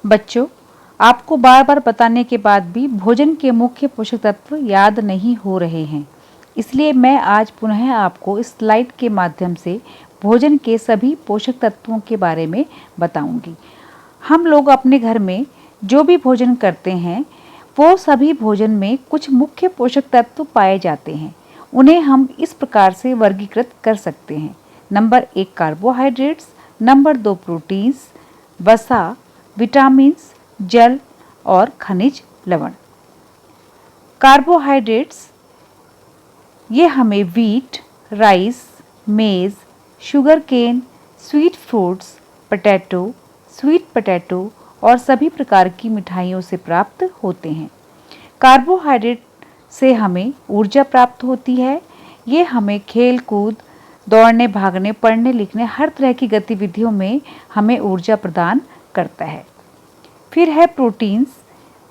बच्चों, आपको बार बार बताने के बाद भी भोजन के मुख्य पोषक तत्व याद नहीं हो रहे हैं, इसलिए मैं आज पुनः आपको इस स्लाइड के माध्यम से भोजन के सभी पोषक तत्वों के बारे में बताऊंगी। हम लोग अपने घर में जो भी भोजन करते हैं वो सभी भोजन में कुछ मुख्य पोषक तत्व पाए जाते हैं। उन्हें हम इस प्रकार से वर्गीकृत कर सकते हैं। नंबर 1 कार्बोहाइड्रेट्स, नंबर 2 प्रोटीन्स, वसा, विटामिन्स, जल और खनिज लवण। कार्बोहाइड्रेट्स ये हमें wheat, rice, maize, sugar cane, sweet fruits, potato, sweet potato और सभी प्रकार की मिठाइयों से प्राप्त होते हैं। कार्बोहाइड्रेट से हमें ऊर्जा प्राप्त होती है। ये हमें खेल कूद, दौड़ने, भागने, पढ़ने, लिखने हर तरह की गतिविधियों में हमें ऊर्जा प्रदान करता है। फिर है प्रोटीन्स।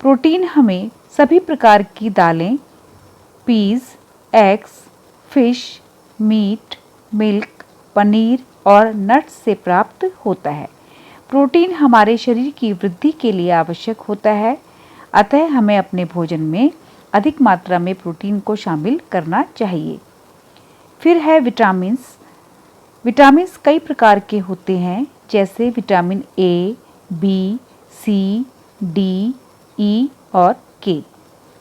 प्रोटीन हमें सभी प्रकार की दालें, peas, eggs, fish, meat, milk, paneer और नट्स से प्राप्त होता है। प्रोटीन हमारे शरीर की वृद्धि के लिए आवश्यक होता है, अतः हमें अपने भोजन में अधिक मात्रा में प्रोटीन को शामिल करना चाहिए। फिर है विटामिन्स। विटामिन्स कई प्रकार के होते हैं, जैसे vitamin A, B, C, D, E और के।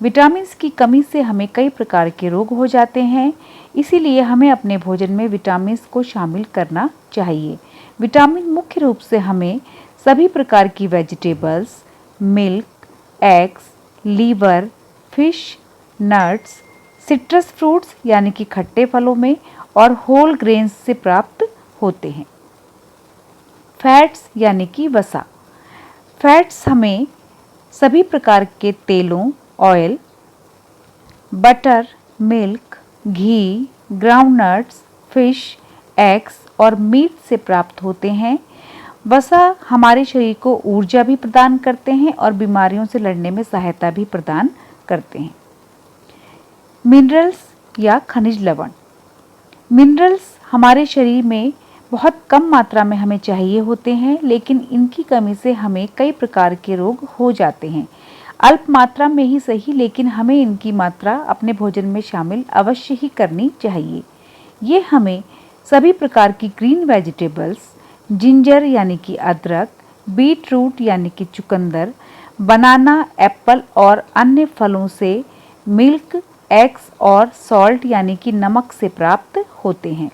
विटामिन्स की कमी से हमें कई प्रकार के रोग हो जाते हैं, इसीलिए हमें अपने भोजन में विटामिन्स को शामिल करना चाहिए। विटामिन मुख्य रूप से हमें सभी प्रकार की vegetables, milk, eggs, liver, fish, nuts, citrus fruits यानी कि खट्टे फलों में और होल ग्रेन्स से प्राप्त होते हैं। फैट्स यानी कि वसा। फैट्स हमें सभी प्रकार के तेलों, ऑयल, बटर, मिल्क, घी, ग्राउंडनट्स, फिश, एग्स और मीट से प्राप्त होते हैं। वसा हमारे शरीर को ऊर्जा भी प्रदान करते हैं और बीमारियों से लड़ने में सहायता भी प्रदान करते हैं। मिनरल्स या खनिज लवण। मिनरल्स हमारे शरीर में बहुत कम मात्रा में हमें चाहिए होते हैं, लेकिन इनकी कमी से हमें कई प्रकार के रोग हो जाते हैं। अल्प मात्रा में ही सही, लेकिन हमें इनकी मात्रा अपने भोजन में शामिल अवश्य ही करनी चाहिए। ये हमें सभी प्रकार की ग्रीन वेजिटेबल्स, जिंजर यानी कि अदरक, बीट रूट यानी कि चुकंदर, बनाना, एप्पल और अन्य फलों से, मिल्क, एग्स और सॉल्ट यानी कि नमक से प्राप्त होते हैं।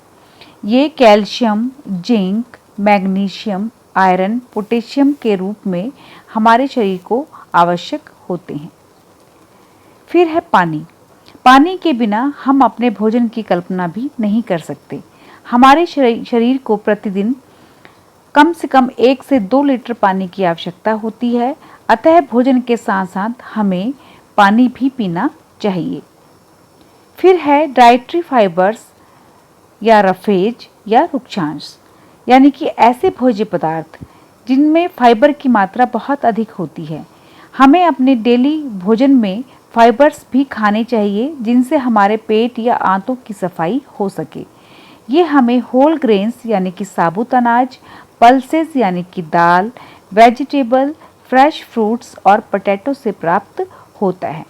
ये calcium, zinc, magnesium, iron, potassium के रूप में हमारे शरीर को आवश्यक होते हैं। फिर है पानी। पानी के बिना हम अपने भोजन की कल्पना भी नहीं कर सकते। हमारे शरीर को प्रतिदिन कम से कम 1 से 2 लीटर पानी की आवश्यकता होती है, अतः भोजन के साथ साथ हमें पानी भी पीना चाहिए। फिर है डाइटरी फाइबर्स या रफेज या रुक्षांश, यानी कि ऐसे भोज्य पदार्थ जिनमें फाइबर की मात्रा बहुत अधिक होती है। हमें अपने डेली भोजन में फाइबर्स भी खाने चाहिए, जिनसे हमारे पेट या आंतों की सफाई हो सके। ये हमें होल ग्रेन्स यानी कि साबुत अनाज, पल्सेस यानी कि दाल, वेजिटेबल, फ्रेश फ्रूट्स और पोटैटो से प्राप्त होता है।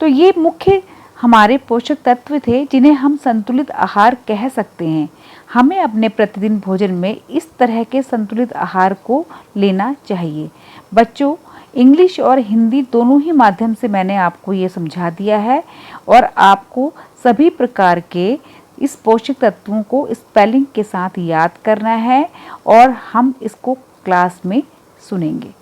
तो ये मुख्य हमारे पोषक तत्व थे जिन्हें हम संतुलित आहार कह सकते हैं। हमें अपने प्रतिदिन भोजन में इस तरह के संतुलित आहार को लेना चाहिए। बच्चों, इंग्लिश और हिंदी दोनों ही माध्यम से मैंने आपको ये समझा दिया है और आपको सभी प्रकार के इस पोषक तत्वों को स्पेलिंग के साथ याद करना है और हम इसको क्लास में सुनेंगे।